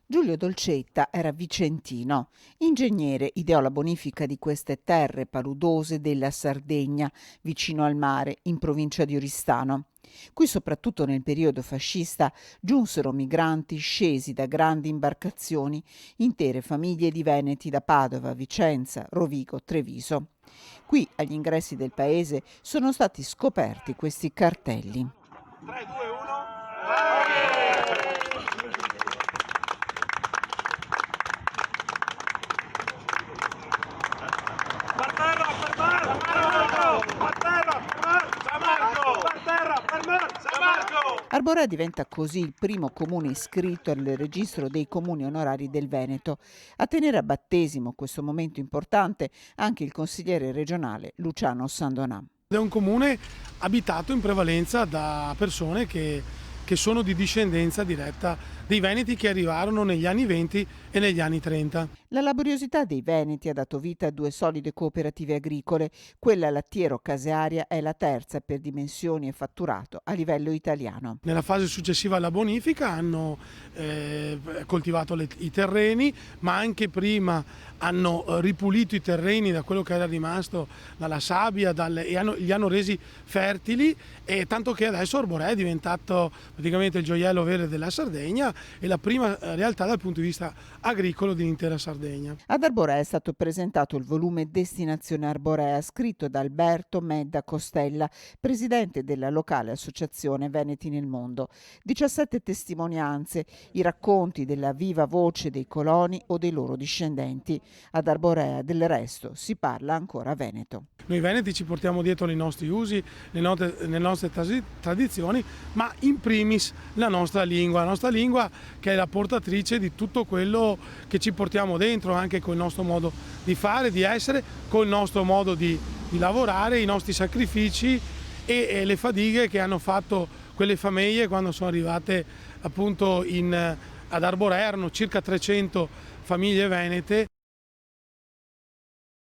Giulio Dolcetta era vicentino. Ingegnere, ideò la bonifica di queste terre paludose della Sardegna, vicino al mare, in provincia di Oristano. Qui, soprattutto nel periodo fascista, giunsero migranti scesi da grandi imbarcazioni, intere famiglie di veneti da Padova, Vicenza, Rovigo, Treviso. Qui, agli ingressi del paese, sono stati scoperti questi cartelli. 3, 2, 1. Per terra, per San Marco! Per terra, per San Marco! Per terra, per San Marco! Arborea diventa così il primo comune iscritto nel registro dei comuni onorari del Veneto. A tenere a battesimo questo momento importante anche il consigliere regionale Luciano Sandonà. È un comune abitato in prevalenza da persone che sono di discendenza diretta dei veneti che arrivarono negli anni 20 e negli anni 30. La laboriosità dei veneti ha dato vita a due solide cooperative agricole. Quella lattiero-casearia è la terza per dimensioni e fatturato a livello italiano. Nella fase successiva alla bonifica hanno coltivato i terreni, ma anche prima hanno ripulito i terreni da quello che era rimasto dalla sabbia li hanno resi fertili, e tanto che adesso Arborea è diventato praticamente il gioiello verde della Sardegna e la prima realtà dal punto di vista agricolo dell'intera Sardegna. Ad Arborea è stato presentato il volume Destinazione Arborea, scritto da Alberto Medda Costella, presidente della locale associazione Veneti nel Mondo. 17 testimonianze, i racconti della viva voce dei coloni o dei loro discendenti. Ad Arborea, del resto, si parla ancora veneto. Noi veneti ci portiamo dietro i nostri usi, le nostre tradizioni, ma in primis la nostra lingua che è la portatrice di tutto quello che ci portiamo dentro, anche col nostro modo di fare, di essere, col nostro modo di lavorare, i nostri sacrifici e le fatiche che hanno fatto quelle famiglie quando sono arrivate appunto ad Arborea. Erano circa 300 famiglie venete.